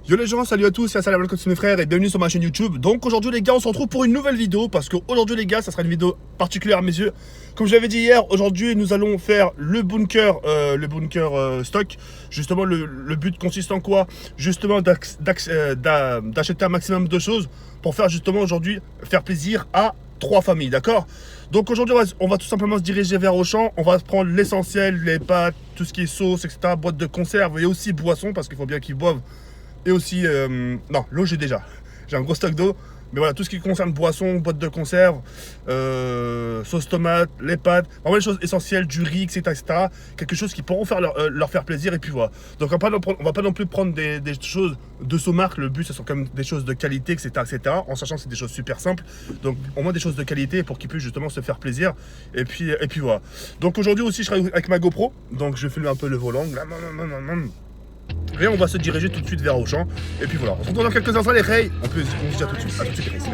Yo les gens, salut à tous, c'est Assalamu alaikum, c'est mes frères et bienvenue sur ma chaîne YouTube. Donc aujourd'hui les gars, on se retrouve pour une nouvelle vidéo parce qu'aujourd'hui les gars, ça sera une vidéo particulière à mes yeux. Comme je l'avais dit hier, aujourd'hui nous allons faire le bunker stock. Justement le but consiste en quoi? Justement d'acheter un maximum de choses pour faire justement aujourd'hui faire plaisir à 3 familles, d'accord? Donc aujourd'hui on va tout simplement se diriger vers Auchan. On va prendre l'essentiel, les pâtes, tout ce qui est sauce, etc. Boîte de conserve et aussi boissons parce qu'il faut bien qu'ils boivent. Et aussi, non, l'eau j'ai déjà. J'ai un gros stock d'eau. Mais voilà, tout ce qui concerne boissons, boîtes de conserve, sauce tomate, les pâtes, vraiment les choses essentielles, du riz, etc. Quelque chose qui pourront leur faire plaisir. Et puis voilà. Donc on va pas non plus prendre des choses de sous-marque. Le but, ce sont quand même des choses de qualité, etc. En sachant que c'est des choses super simples. Donc au moins des choses de qualité pour qu'ils puissent justement se faire plaisir. Et puis voilà. Donc aujourd'hui aussi, je serai avec ma GoPro. Donc je filme un peu le volant. Et on va se diriger tout de suite vers Auchan. Et puis voilà, on se retrouve dans quelques instants les reilles. On se dit à tout de suite. À tout de suite les reilles,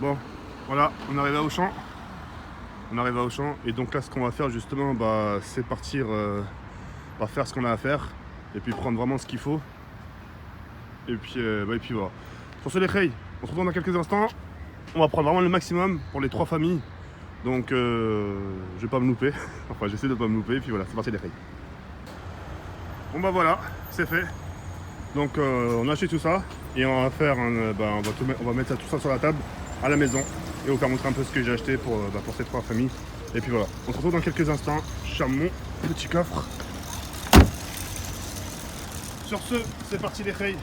Bon, voilà, on arrive à Auchan. Et donc là, ce qu'on va faire justement, c'est partir, faire ce qu'on a à faire. Et puis prendre vraiment ce qu'il faut. Et puis voilà. Sur ce, les reilles, on se retrouve dans quelques instants. On va prendre vraiment le maximum pour les 3 familles. Donc, je vais pas me louper. Enfin, j'essaie de pas me louper. Et puis voilà, c'est parti les reilles. Bon voilà, c'est fait. Donc, on a acheté tout ça. Et on va faire on va mettre tout ça sur la table à la maison et vous faire montrer un peu ce que j'ai acheté pour ces 3 familles. Et puis voilà, on se retrouve dans quelques instants. Je ferme mon petit coffre. Sur ce, c'est parti les reilles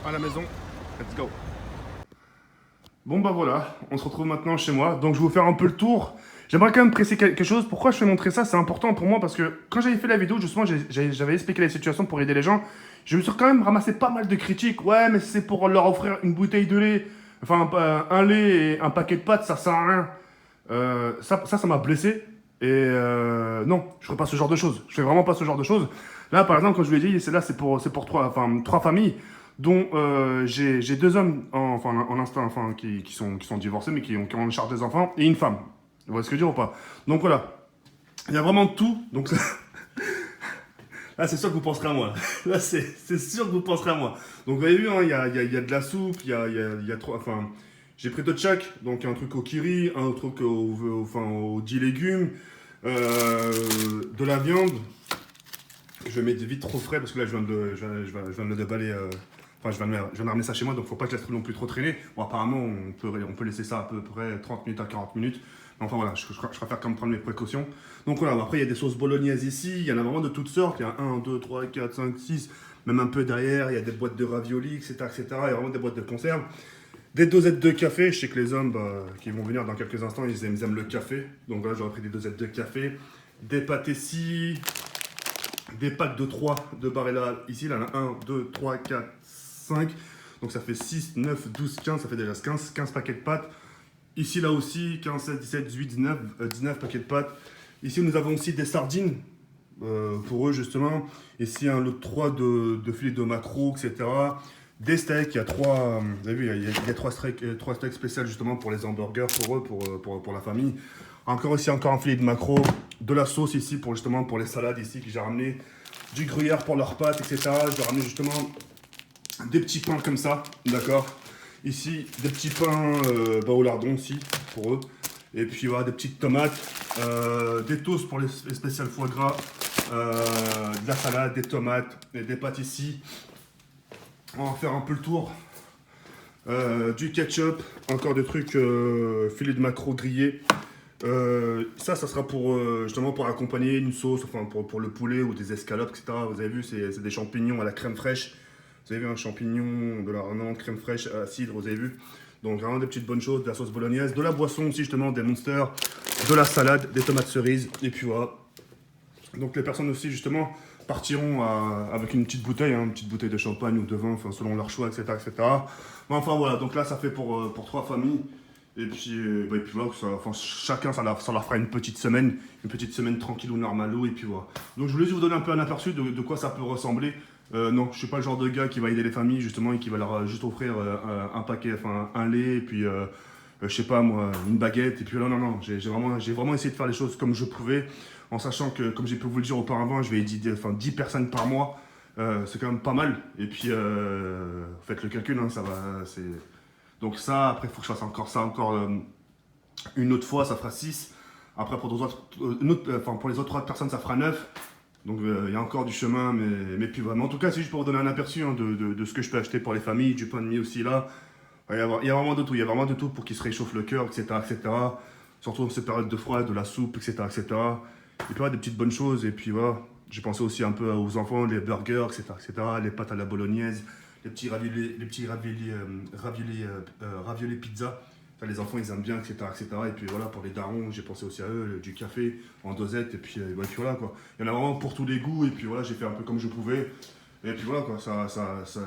à la maison. Let's go. Bon voilà, on se retrouve maintenant chez moi. Donc je vais vous faire un peu le tour. J'aimerais quand même préciser quelque chose. Pourquoi je fais montrer ça? C'est important pour moi parce que quand j'avais fait la vidéo, justement, j'avais expliqué la situation pour aider les gens. Je me suis quand même ramassé pas mal de critiques. Ouais, mais c'est pour leur offrir une bouteille de lait. Enfin, un lait et un paquet de pâtes, ça sert à rien. Ça m'a blessé. Et non, je ferai pas ce genre de choses. Je fais vraiment pas ce genre de choses. Là, par exemple, quand je vous l'ai dit, c'est pour 3 familles, dont j'ai 2 hommes qui sont divorcés, mais qui ont en charge des enfants, et une femme. Vous voyez ce que je veux dire ou pas? Donc voilà, il y a vraiment tout. Donc là, c'est sûr que vous penserez à moi. Là, c'est sûr que vous penserez à moi. Donc vous avez vu, hein, il y a de la soupe, il y a 3... Enfin, j'ai pris de chaque. Donc un truc au kiri, un autre truc aux 10 légumes, de la viande. Je vais mettre vite trop frais parce que là, je viens de le déballer. Je viens de ramener ça chez moi, donc faut pas que je laisse non plus trop traîner. Bon, apparemment, on peut laisser ça à peu près 30 minutes à 40 minutes. Mais enfin voilà, je préfère quand même prendre mes précautions. Donc voilà, après il y a des sauces bolognaises ici, il y en a vraiment de toutes sortes. Il y a 1, 2, 3, 4, 5, 6, même un peu derrière. Il y a des boîtes de raviolis, etc. Il y a vraiment des boîtes de conserve. Des dosettes de café, je sais que les hommes qui vont venir dans quelques instants, ils aiment le café. Donc voilà, j'aurais pris des dosettes de café. Des pâtes ici. Des packs de 3 de Barilla. Ici, il y en a 1, 2, 3, 4, 5. Donc ça fait 6, 9, 12, 15. Ça fait déjà 15 paquets de pâtes. Ici, là aussi, 15, 16, 17, 18, 19 paquets de pâtes. Ici, nous avons aussi des sardines pour eux, justement. Ici, un lot de 3 de filets de maquereau, etc. Des steaks. Il y a 3... vous avez vu, il y a 3 steaks spéciaux, justement, pour les hamburgers, pour eux, pour la famille. Encore un filet de maquereau, de la sauce ici pour les salades ici que j'ai ramené, du gruyère pour leurs pâtes, etc. J'ai ramené justement des petits pains comme ça, d'accord. Ici, des petits pains au lardon aussi pour eux. Et puis voilà, des petites tomates, des toasts pour les spéciales foie gras, de la salade, des tomates et des pâtes ici. On va faire un peu le tour. Du ketchup, encore des trucs, filet de maquereau grillé. Ça sera pour justement pour accompagner une sauce, enfin pour le poulet ou des escalopes, etc. Vous avez vu, c'est des champignons à la crème fraîche. Vous avez vu un champignon, de la renante, crème fraîche, cidre, vous avez vu. Donc vraiment des petites bonnes choses, de la sauce bolognaise, de la boisson aussi justement, des monsters, de la salade, des tomates cerises, et puis voilà. Donc les personnes aussi justement partiront avec une petite bouteille, hein, une petite bouteille de champagne ou de vin, enfin, selon leur choix, etc. etc. Mais enfin voilà, donc là ça fait pour 3 familles. Et puis voilà, enfin, chacun ça leur fera une petite semaine tranquille ou normalo, et puis voilà. Donc je voulais juste vous donner un peu un aperçu de quoi ça peut ressembler. Non, je suis pas le genre de gars qui va aider les familles justement et qui va leur juste offrir un paquet, enfin un lait, et puis je sais pas moi, une baguette, et puis là non, j'ai vraiment essayé de faire les choses comme je pouvais, en sachant que, comme j'ai pu vous le dire auparavant, je vais aider 10 personnes par mois, c'est quand même pas mal, et puis faites le calcul, hein, ça va, c'est... Donc ça, après il faut que je fasse encore une autre fois, ça fera 6, après pour pour les autres 3 personnes ça fera 9. Donc il y a encore du chemin, mais puis vraiment, en tout cas c'est juste pour vous donner un aperçu, hein, de ce que je peux acheter pour les familles, du pain de mie aussi là. Il y a vraiment de tout, il y a vraiment de tout pour qu'ils se réchauffent le cœur, etc., etc. Surtout dans cette période de froid, de la soupe, etc., etc. Et puis voilà, des petites bonnes choses, et puis voilà, j'ai pensé aussi un peu aux enfants, les burgers, etc., etc., les pâtes à la bolognaise, les petits raviolis pizza. Ça, les enfants ils aiment bien, etc., etc. Et puis voilà, pour les darons, j'ai pensé aussi à eux, du café en dosette, et puis voilà quoi. Il y en a vraiment pour tous les goûts, et puis voilà, j'ai fait un peu comme je pouvais. Et puis voilà quoi, ça reste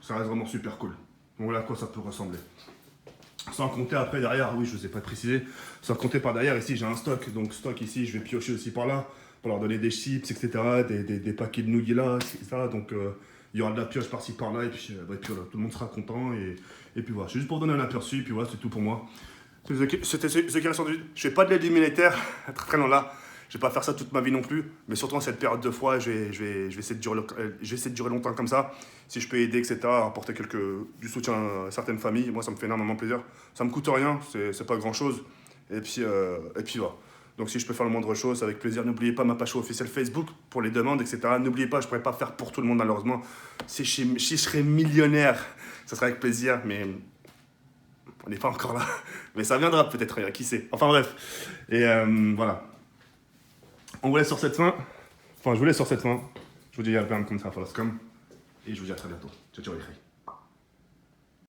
vraiment super cool. Donc voilà à quoi ça peut ressembler. Sans compter après derrière, oui, je ne vous ai pas précisé, sans compter par derrière, ici j'ai un stock. Donc stock ici, je vais piocher aussi par là, pour leur donner des chips, etc., des paquets de nouilles là, etc. Donc il y aura de la pioche par-ci par-là, et puis voilà, tout le monde sera content. Et puis voilà, c'est juste pour donner un aperçu, et puis voilà, c'est tout pour moi. C'était ce qui reste entendu. Je fais pas de l'aide militaire, très très loin là. Je vais pas faire ça toute ma vie non plus, mais surtout en cette période de froid, je vais essayer de durer longtemps comme ça. Si je peux aider, etc., à apporter du soutien à certaines familles, moi ça me fait énormément plaisir. Ça me coûte rien, c'est pas grand chose. Et puis voilà. Donc si je peux faire le moindre chose, avec plaisir. N'oubliez pas ma page officielle Facebook pour les demandes, etc. N'oubliez pas, je pourrais pas faire pour tout le monde malheureusement. Si je serais millionnaire, ça serait avec plaisir, mais on n'est pas encore là. Mais ça viendra peut-être, qui sait. Enfin bref. Et voilà. On vous laisse sur cette fin. Enfin, je vous laisse sur cette fin. Je vous dis à la comme ça, comme. Et je vous dis à très bientôt. Ciao, ciao les frères.